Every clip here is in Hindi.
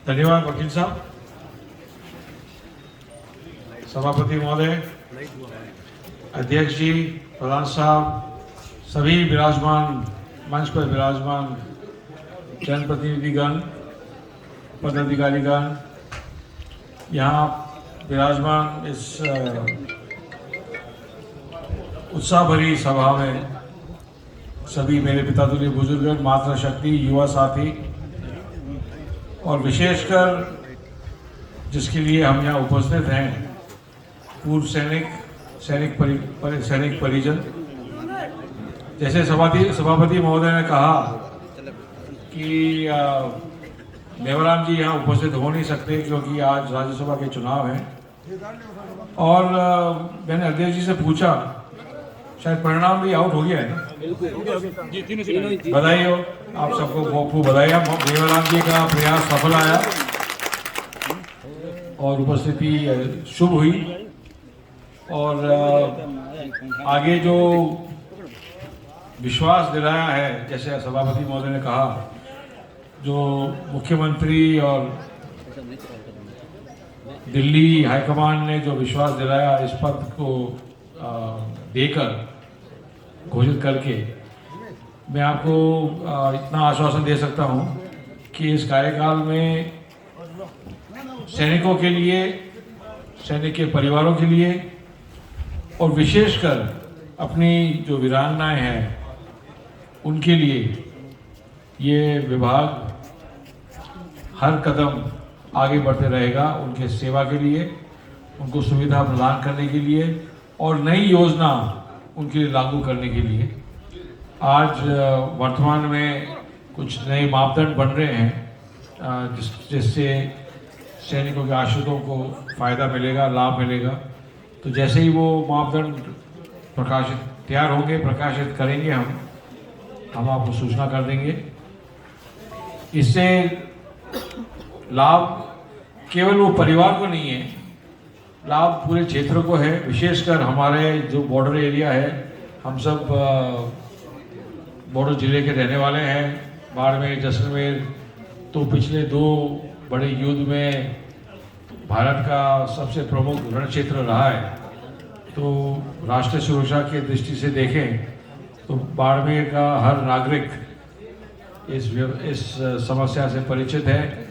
धन्यवाद वकील साहब। सभापति महोदय, अध्यक्ष जी, प्रधान साहब, सभी विराजमान मंच पर विराजमान जनप्रतिनिधिगण, पदाधिकारीगण, यहाँ विराजमान इस उत्साह भरी सभा में सभी मेरे पिता तुल्य बुजुर्ग, मातृशक्ति, युवा साथी और विशेषकर जिसके लिए हम यहाँ उपस्थित हैं, पूर्व सैनिक परिजन। जैसे सभापति महोदय ने कहा कि मेवाराम जी यहाँ उपस्थित हो नहीं सकते क्योंकि आज राज्यसभा के चुनाव हैं। और मैंने अध्यक्ष जी से पूछा, शायद परिणाम भी आउट हो गया है ना? बधाई हो आप सबको, खूब खूब बधाई। मेवाराम जी का प्रयास सफल आया और उपस्थिति शुभ हुई। और आगे जो विश्वास दिलाया है, जैसे सभापति महोदय ने कहा, जो मुख्यमंत्री और दिल्ली हाईकमान ने जो विश्वास दिलाया इस पद को देकर, घोषित करके, मैं आपको इतना आश्वासन दे सकता हूं कि इस कार्यकाल में सैनिकों के लिए, सैनिक के परिवारों के लिए और विशेषकर अपनी जो वीरांगनाएं हैं उनके लिए ये विभाग हर कदम आगे बढ़ते रहेगा, उनके सेवा के लिए, उनको सुविधा प्रदान करने के लिए और नई योजना उनके लिए लागू करने के लिए। आज वर्तमान में कुछ नए मापदंड बन रहे हैं जिससे सैनिकों के आश्रितों को फ़ायदा मिलेगा, लाभ मिलेगा। तो जैसे ही वो मापदंड तैयार होंगे, प्रकाशित करेंगे, हम आपको सूचना कर देंगे। इससे लाभ केवल वो परिवार को नहीं है, लाभ पूरे क्षेत्र को है। विशेषकर हमारे जो बॉर्डर एरिया है, हम सब बॉर्डर जिले के रहने वाले हैं। बाड़मेर, जैसलमेर तो पिछले 2 बड़े युद्ध में भारत का सबसे प्रमुख रण क्षेत्र रहा है। तो राष्ट्रीय सुरक्षा की दृष्टि से देखें तो बाड़मेर का हर नागरिक इस समस्या से परिचित है,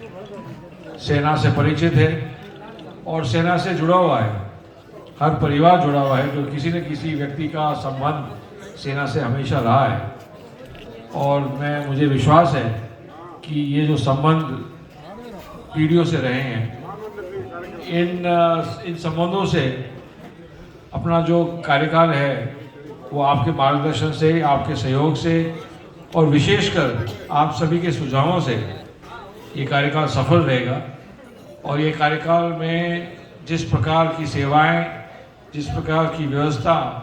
सेना से परिचित है और सेना से जुड़ा हुआ है। हर परिवार जुड़ा हुआ है, जो किसी न किसी व्यक्ति का संबंध सेना से हमेशा रहा है। और मुझे विश्वास है कि ये जो संबंध पीढ़ियों से रहे हैं, इन संबंधों से अपना जो कार्यकाल है वो आपके मार्गदर्शन से, आपके सहयोग से और विशेषकर आप सभी के सुझावों से ये कार्यकाल सफल रहेगा। और ये कार्यकाल में जिस प्रकार की सेवाएं, जिस प्रकार की व्यवस्था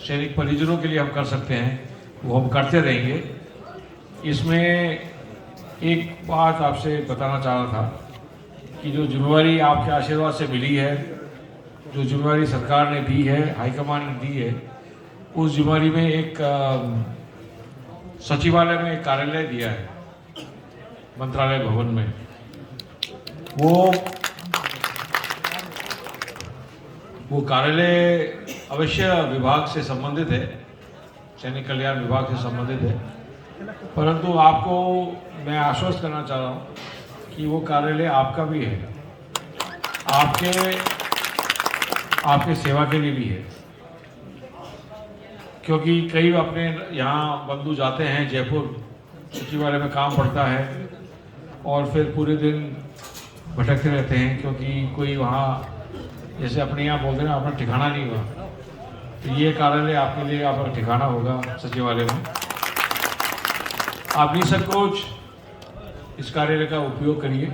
सैनिक परिजनों के लिए हम कर सकते हैं वो हम करते रहेंगे। इसमें एक बात आपसे बताना चाह रहा था कि जो जिम्मेवारी आपके आशीर्वाद से मिली है, जो जिम्मेवारी सरकार ने दी है, हाईकमान ने दी है, उस जिम्मेवारी में एक सचिवालय में एक कार्यालय दिया है मंत्रालय भवन में। वो कार्यालय अवश्य विभाग से संबंधित है, सैनिक कल्याण विभाग से संबंधित है, परंतु आपको मैं आश्वस्त करना चाह रहा हूँ कि वो कार्यालय आपका भी है, आपके सेवा के लिए भी है। क्योंकि कई अपने यहाँ बंधु जाते हैं जयपुर, सचिवालय में काम पड़ता है और फिर पूरे दिन भटकते रहते हैं, क्योंकि कोई वहाँ जैसे अपने यहाँ बोलते हैं अपना ठिकाना नहीं हुआ। तो ये कार्यालय आपके लिए आपका ठिकाना होगा सचिवालय में। आप निसंकोच इस कार्यालय का उपयोग करिए।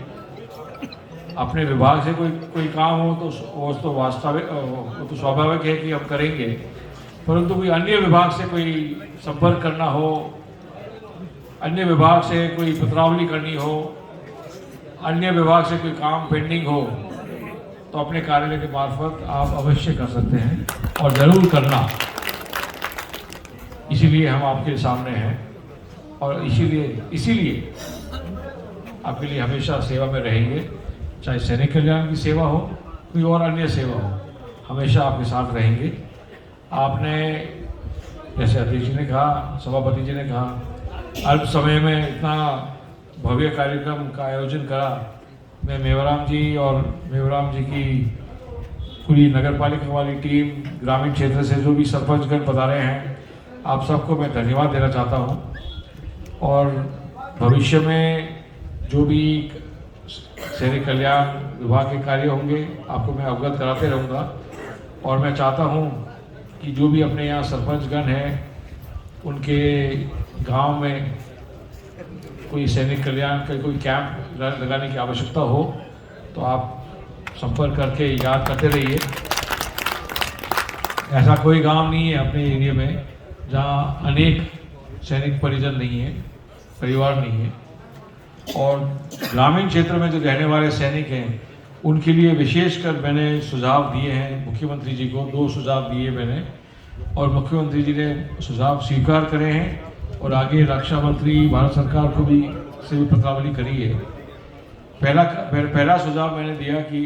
अपने विभाग से कोई काम हो तो वास्तविक, वो तो स्वाभाविक है कि हम करेंगे, परंतु कोई अन्य विभाग से कोई संपर्क करना हो, अन्य विभाग से कोई पत्रावली करनी हो, अन्य विभाग से कोई काम पेंडिंग हो, तो अपने कार्यालय के मार्फत आप अवश्य कर सकते हैं और ज़रूर करना। इसीलिए हम आपके सामने हैं और इसीलिए आपके लिए हमेशा सेवा में रहेंगे, चाहे सैनिक कल्याण की सेवा हो, कोई और अन्य सेवा हो, हमेशा आपके साथ रहेंगे। आपने जैसे अध्यक्ष जी ने कहा, सभापति जी ने कहा, अल्प समय में इतना भव्य कार्यक्रम का आयोजन करा। मैं मेवराम जी और मेवराम जी की पूरी नगर पालिका वाली टीम, ग्रामीण क्षेत्र से जो भी सरपंचगण पधारे हैं, आप सबको मैं धन्यवाद देना चाहता हूं। और भविष्य में जो भी सैनिक कल्याण विभाग के कार्य होंगे आपको मैं अवगत कराते रहूँगा। और मैं चाहता हूँ कि जो भी अपने यहाँ सरपंचगण हैं, उनके गांव में कोई सैनिक कल्याण का कोई कैंप लगाने की आवश्यकता हो तो आप संपर्क करके याद करते रहिए। ऐसा कोई गांव नहीं है अपने एरिया में जहां अनेक सैनिक परिजन नहीं है, परिवार नहीं है। और ग्रामीण क्षेत्र में जो रहने वाले सैनिक हैं उनके लिए विशेषकर मैंने सुझाव दिए हैं। मुख्यमंत्री जी को 2 सुझाव दिए मैंने, और मुख्यमंत्री जी ने सुझाव स्वीकार करे हैं और आगे रक्षा मंत्री भारत सरकार को भी से भी पत्रावली करी है। पहला सुझाव मैंने दिया कि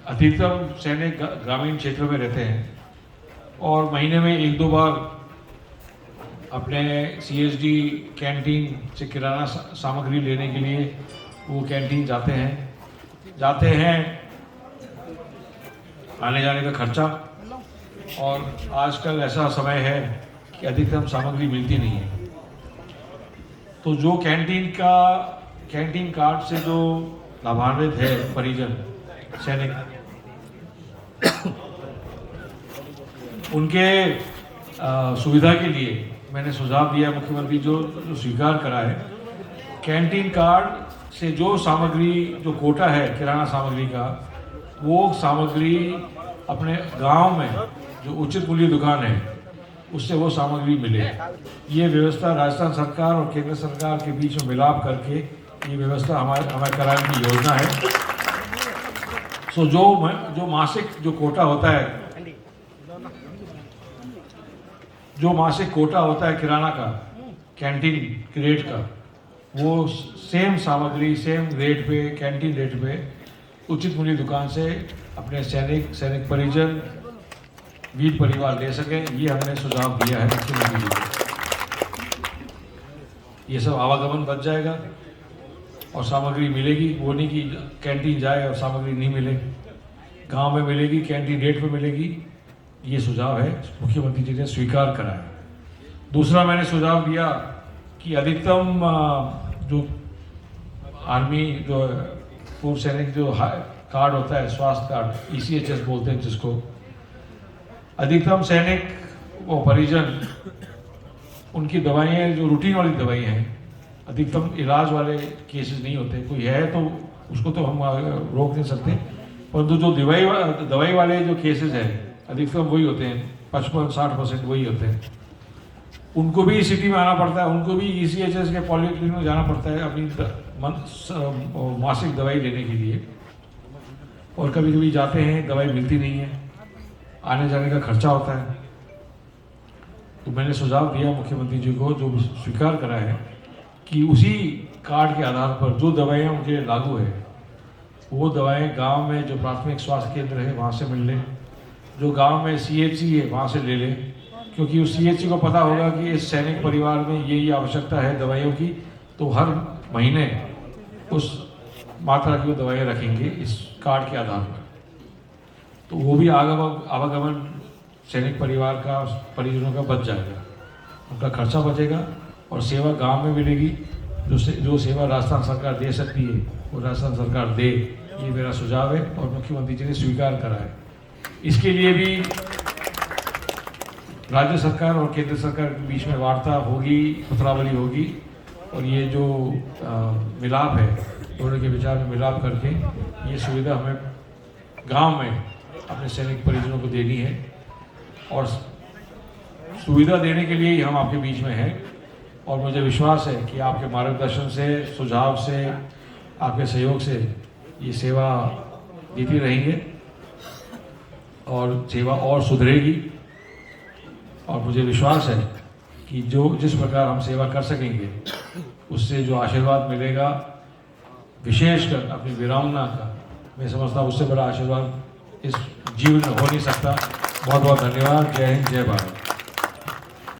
अधिकतम सैनिक ग्रामीण क्षेत्र में रहते हैं और महीने में 1-2 बार अपने CSD कैंटीन से किराना सामग्री लेने के लिए वो कैंटीन जाते हैं आने जाने का खर्चा। और आजकल ऐसा समय है कि अधिकतम सामग्री मिलती नहीं है, तो जो कैंटीन कार्ड से जो लाभान्वित है परिजन सैनिक, उनके सुविधा के लिए मैंने सुझाव दिया, मुख्यमंत्री जो स्वीकार करा है। कैंटीन कार्ड से जो सामग्री, जो कोटा है किराना सामग्री का, वो सामग्री अपने गांव में जो उचित मूल्य दुकान है उससे वो सामग्री मिले। ये व्यवस्था राजस्थान सरकार और केंद्र सरकार के बीच में मिलाप करके ये व्यवस्था हमारे कराने की योजना है। सो जो मासिक जो कोटा होता है, जो मासिक कोटा होता है किराना का, कैंटीन रेट का, वो सेम सामग्री सेम रेट पे, कैंटीन रेट पे उचित मूल्य दुकान से अपने सैनिक परिजन, वीर परिवार ले सकें। ये हमने सुझाव दिया है मुख्यमंत्री जी को। ये सब आवागमन बच जाएगा और सामग्री मिलेगी। वो नहीं कि कैंटीन जाए और सामग्री नहीं मिले, गांव में मिलेगी, कैंटीन रेट पे मिलेगी। ये सुझाव है, मुख्यमंत्री जी ने स्वीकार करा है। दूसरा मैंने सुझाव दिया कि अधिकतम जो आर्मी जो पूर्व सैनिक जो कार्ड होता है, स्वास्थ्य कार्ड, ECHS बोलते हैं जिसको, अधिकतम सैनिक वो परिजन, उनकी दवाइयाँ जो रूटीन वाली दवाइयाँ हैं, अधिकतम इलाज वाले केसेस नहीं होते। कोई है तो उसको तो हम रोक नहीं सकते, परंतु जो दवाई वाले जो केसेस हैं अधिकतम वही होते हैं, 55-60% वही होते हैं। उनको भी सिटी में आना पड़ता है, उनको भी ECHS के पॉलीक्लिनिक में जाना पड़ता है अपनी मासिक दवाई लेने के लिए। और कभी कभी जाते हैं, दवाई मिलती नहीं है, आने जाने का खर्चा होता है। तो मैंने सुझाव दिया मुख्यमंत्री जी को, जो स्वीकार करा है, कि उसी कार्ड के आधार पर जो दवाइयाँ उनके लिए लागू है वो दवाएं गांव में जो प्राथमिक स्वास्थ्य केंद्र है वहाँ से मिल लें, जो गांव में CHC है वहाँ से ले लें, क्योंकि उस CHC को पता होगा कि इस सैनिक परिवार में ये आवश्यकता है दवाइयों की, तो हर महीने उस मात्रा की वो दवाइयाँ रखेंगे इस कार्ड के आधार पर। तो वो भी आवागमन सैनिक परिवार का, परिजनों का बच जाएगा, उनका खर्चा बचेगा और सेवा गांव में मिलेगी। जो सेवा राजस्थान सरकार दे सकती है वो राजस्थान सरकार दे, ये मेरा सुझाव है और मुख्यमंत्री जी ने स्वीकार करा है। इसके लिए भी राज्य सरकार और केंद्र सरकार के बीच में वार्ता होगी, पत्रावली होगी, और ये जो मिलाप है, दोनों के विचार में मिलाप करके ये सुविधा हमें गांव में अपने सैनिक परिजनों को देनी है। और सुविधा देने के लिए ही हम आपके बीच में हैं, और मुझे विश्वास है कि आपके मार्गदर्शन से, सुझाव से, आपके सहयोग से ये सेवा देती रहेंगे और सेवा और सुधरेगी। और मुझे विश्वास है कि जो जिस प्रकार हम सेवा कर सकेंगे उससे जो आशीर्वाद मिलेगा, विशेषकर अपनी वीरांगना का, मैं समझता हूँ उससे बड़ा आशीर्वाद इस जीवन में हो नहीं सकता। बहुत बहुत धन्यवाद। जय हिंद, जय भारत।